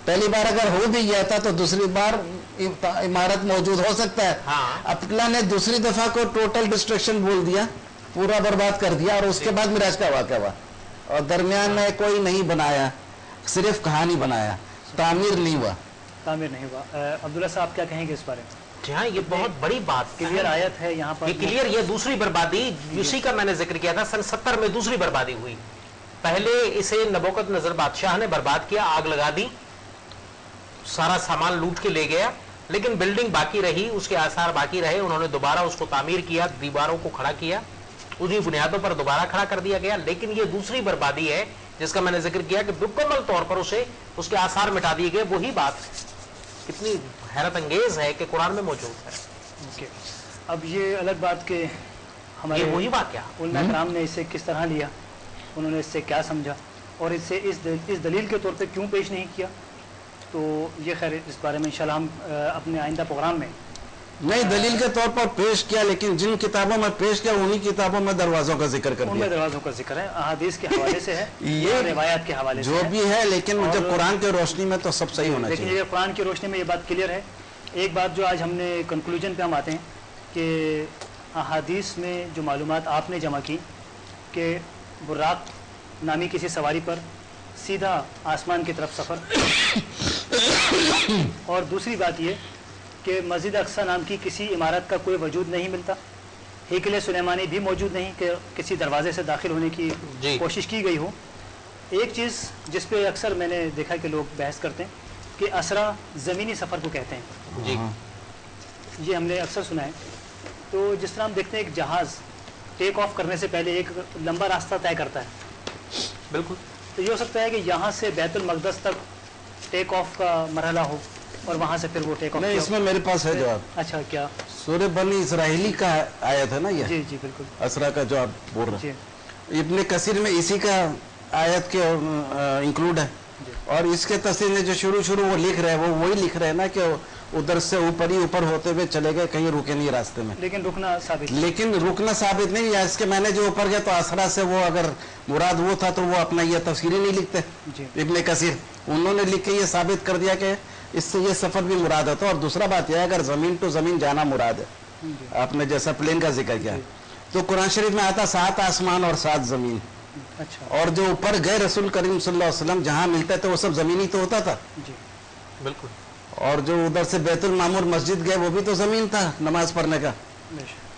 पहली बार अगर हो भी गया था तो दूसरी बार इमारत मौजूद हो सकता है। हाँ। अल्लाह ने दूसरी दफा को टोटल डिस्ट्रक्शन बोल दिया, पूरा बर्बाद कर दिया, और उसके बाद मिराज का वाक़या हुआ, और दरमियान में कोई नहीं बनाया, सिर्फ कहानी बनाया, तामीर नहीं हुआ। तामीर नहीं हुआ। अब्दुल्ला साहब क्या कहेंगे इस बारे में? हाँ, ये बहुत बड़ी बात, क्लियर आयत है यहाँ पर, ये क्लियर, ये दूसरी बर्बादी, इसी का मैंने जिक्र किया था, सन 70 में दूसरी बर्बादी हुई। पहले इसे नबोकत नजर बादशाह ने बर्बाद किया, आग लगा दी, सारा सामान लूट के ले गया, लेकिन बिल्डिंग बाकी रही, उसके आसार बाकी रहे, उन्होंने दोबारा उसको तामीर किया, दीवारों को खड़ा किया, उन्हीं बुनियादों पर दोबारा खड़ा कर दिया गया। लेकिन ये दूसरी बर्बादी है जिसका मैंने जिक्र किया कि मुकम्मल तौर पर उसे उसके आसार मिटा दिए गए। वही बात कितनी हैरत अंगेज है कि कुरान में मौजूद है। ओके, अब ये अलग बात के हमारे ये वही वाक़या, उलमा कराम ने इसे किस तरह लिया, उन्होंने इससे क्या समझा, और इसे इस दलील के तौर पे क्यों पेश नहीं किया, तो ये खैर इस बारे में इंशाल्लाह हम अपने आइंदा प्रोग्राम में नहीं दलील के तौर पर पेश किया, लेकिन जिन किताबों में पेश किया उन्हीं किताबों में दरवाजों का जिक्र कर उनमें दिया, दरवाज़ों का जिक्र है, अहादीस के हवाले से है, ये रिवायात के हवाले से जो है। भी है, लेकिन जब कुरान की रोशनी में तो सब सही होना लेकिन चाहिए। ये कुरान की रोशनी में ये बात क्लियर है। एक बात जो आज हमने कंक्लूजन पे हम आते हैं कि अहादीस में जो मालूमात आपने जमा की कि बुर्राक नामी किसी सवारी पर सीधा आसमान की तरफ सफ़र, और दूसरी बात ये कि मस्जिद अक्सा नाम की किसी इमारत का कोई वजूद नहीं मिलता, हैकल सुलेमानी भी मौजूद नहीं कि किसी दरवाजे से दाखिल होने की कोशिश की गई हो। एक चीज़ जिस पे अक्सर मैंने देखा कि लोग बहस करते हैं कि असरा ज़मीनी सफ़र को कहते हैं जी, ये हमने अक्सर सुना है। तो जिस तरह हम देखते हैं एक जहाज़ टेक ऑफ करने से पहले एक लंबा रास्ता तय करता है, बिल्कुल, तो ये हो सकता है कि यहाँ से बैतुल मक़दस तक टेक ऑफ का मरहला हो और वहाँ से फिर वो टेक ऑफ। नहीं, इसमें मेरे पास है जवाब। अच्छा, क्या? सूरह बनी इसराइली का आयत है ना ये, जी जी बिल्कुल, असरा का जो आप बोल रहे जी हैं, इब्ने कसीर में इसी का आयत के इंक्लूड है, और इसके तफसीर में जो शुरू वो लिख रहे हैं वो वही लिख रहे हैं ना कि उधर से ऊपर ही ऊपर होते हुए चले गए, कहीं रुके नहीं रास्ते में, लेकिन रुकना साबित, लेकिन रुकना साबित नहीं है। इसके मैंने जो ऊपर गया तो असरा से वो अगर मुराद वो था तो वो अपना ये तफसीर ही नहीं लिखते जी इब्ने कसीर, उन्होंने लिख के ये साबित कर दिया कि इससे ये सफर भी मुराद होता है। और दूसरा बात यह है अगर जमीन टू जमीन जाना मुराद है, जी, आपने जैसा प्लेन का जिक्र किया, तो कुरान शरीफ में आता 7 आसमान और 7 जमीन, अच्छा, और जो ऊपर गए रसूल करीम सल्लल्लाहु अलैहि वसल्लम जहां मिलते थे वो सब जमीनी तो होता था, जी बिल्कुल, और जो उधर से बैतुल मामूर मस्जिद गए वो भी तो ज़मीन था नमाज पढ़ने का,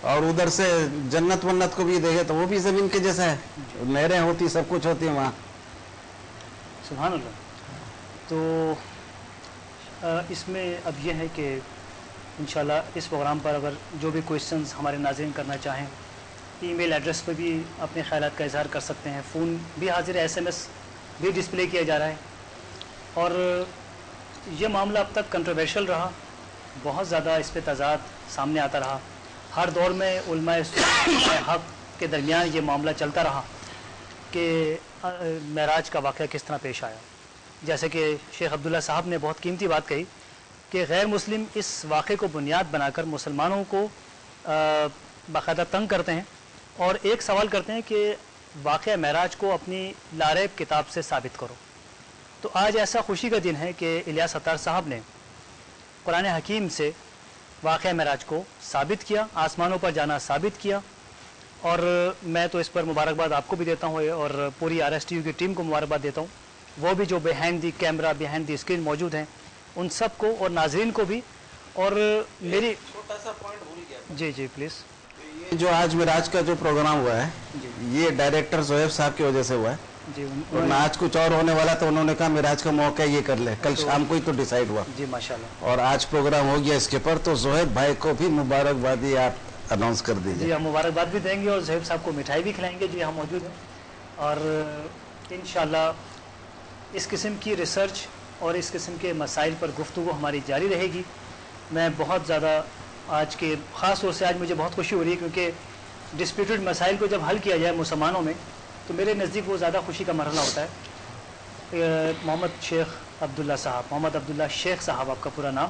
और उधर से जन्नत वन्नत को भी देखे तो वो भी ज़मीन के जैसा है, नहरें होती सब कुछ होती है वहाँ। सुभान अल्लाह। तो इसमें अब यह है कि इंशाल्लाह इस प्रोग्राम पर अगर जो भी क्वेश्चंस हमारे नाज़रीन करना चाहें, ईमेल एड्रेस पर भी अपने ख़यालात का इज़हार कर सकते हैं, फ़ोन भी हाजिर है, SMS भी डिस्प्ले किया जा रहा है। और ये मामला अब तक कंट्रोवर्शियल रहा, बहुत ज़्यादा इस पर तज़ाद सामने आता रहा, हर दौर में उलमाए हक़ के दरमियान ये मामला चलता रहा कि मेराज का वाक़या किस तरह पेश आया। जैसे कि शेख अब्दुल्ला साहब ने बहुत कीमती बात कही कि गैर मुस्लिम इस वाक़े को बुनियाद बनाकर मुसलमानों को बाकायदा तंग करते हैं और एक सवाल करते हैं कि वाक़या मेराज को अपनी लारेब किताब से साबित करो। तो आज ऐसा खुशी का दिन है कि इलियास अत्तार साहब ने कुरान हकीम से वाक़या मेराज को साबित किया, आसमानों पर जाना साबित किया। और मैं तो इस पर मुबारकबाद आपको भी देता हूँ और पूरी RSTU की टीम को मुबारकबाद देता हूँ, वो भी जो behind the camera behind the screen मौजूद हैं उन सब को और नाजरीन को भी। और मेरी छोटा सा पॉइंट भूल गया। जी जी प्लीज़। ये जो आज मेराज का जो प्रोग्राम हुआ है ये डायरेक्टर जोहेब साहब की वजह से हुआ है जी। और आज कुछ और होने वाला तो उन्होंने कहा मेराज का मौका ये कर ले, कल शाम को ही तो डिसाइड हुआ जी माशाल्लाह। और आज प्रोग्राम हो गया इसके पर, तो जोहेब भाई को भी मुबारकबादी आप अनाउंस कर दीजिए। जी हम मुबारकबाद भी देंगे और जोहेब साहब को मिठाई भी खिलाएंगे जो यहाँ मौजूद है। और इंशाल्लाह इस किस्म की रिसर्च और इस किस्म के मसाइल पर गुफ्तगू हमारी जारी रहेगी। मैं बहुत ज़्यादा आज के ख़ास तौर से आज मुझे बहुत खुशी हो रही है क्योंकि डिस्प्यूटेड मसाइल को जब हल किया जाए मुसलमानों में तो मेरे नज़दीक वो ज़्यादा खुशी का मरहला होता है। मोहम्मद शेख अब्दुल्ला साहब, मोहम्मद अब्दुल्ला शेख साहब आपका पूरा नाम,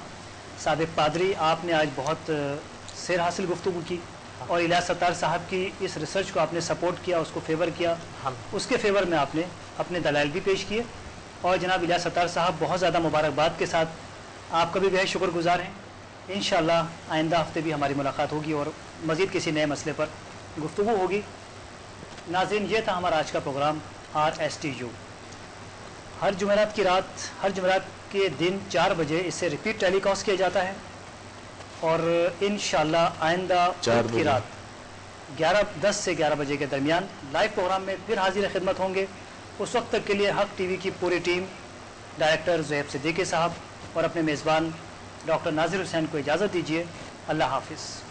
साबिक़ पादरी, आपने आज बहुत सैर हासिल गुफ्तगू की और इलियास अत्तार साहब की इस रिसर्च को आपने सपोर्ट किया, उसको फेवर किया, उसके फेवर में आपने अपने दलाइल भी पेश किए। और जनाब इलियास अत्तार साहब बहुत ज़्यादा मुबारकबाद के साथ आपका भी बेहद शुक्रगुज़ार हैं। इंशाअल्लाह आइंदा हफ्ते भी हमारी मुलाकात होगी और मज़ीद किसी नए मसले पर गुफ्तगू होगी। नाज़रीन, ये था हमारा आज का प्रोग्राम RSTU। हर जुमेरात की रात, हर जुमेरात के दिन 4 बजे इसे रिपीट टेलीकास्ट किया जाता है और इंशाअल्लाह आइंदा की रात 10 से 11 बजे के दरमियान लाइव प्रोग्राम में फिर हाजिर खिदमत होंगे। उस वक्त तक के लिए हक़ TV की पूरी टीम, डायरेक्टर ज़ोहैब सिद्दीकी साहब और अपने मेज़बान डॉक्टर नाज़िर हुसैन को इजाज़त दीजिए। अल्लाह हाफ़िज़।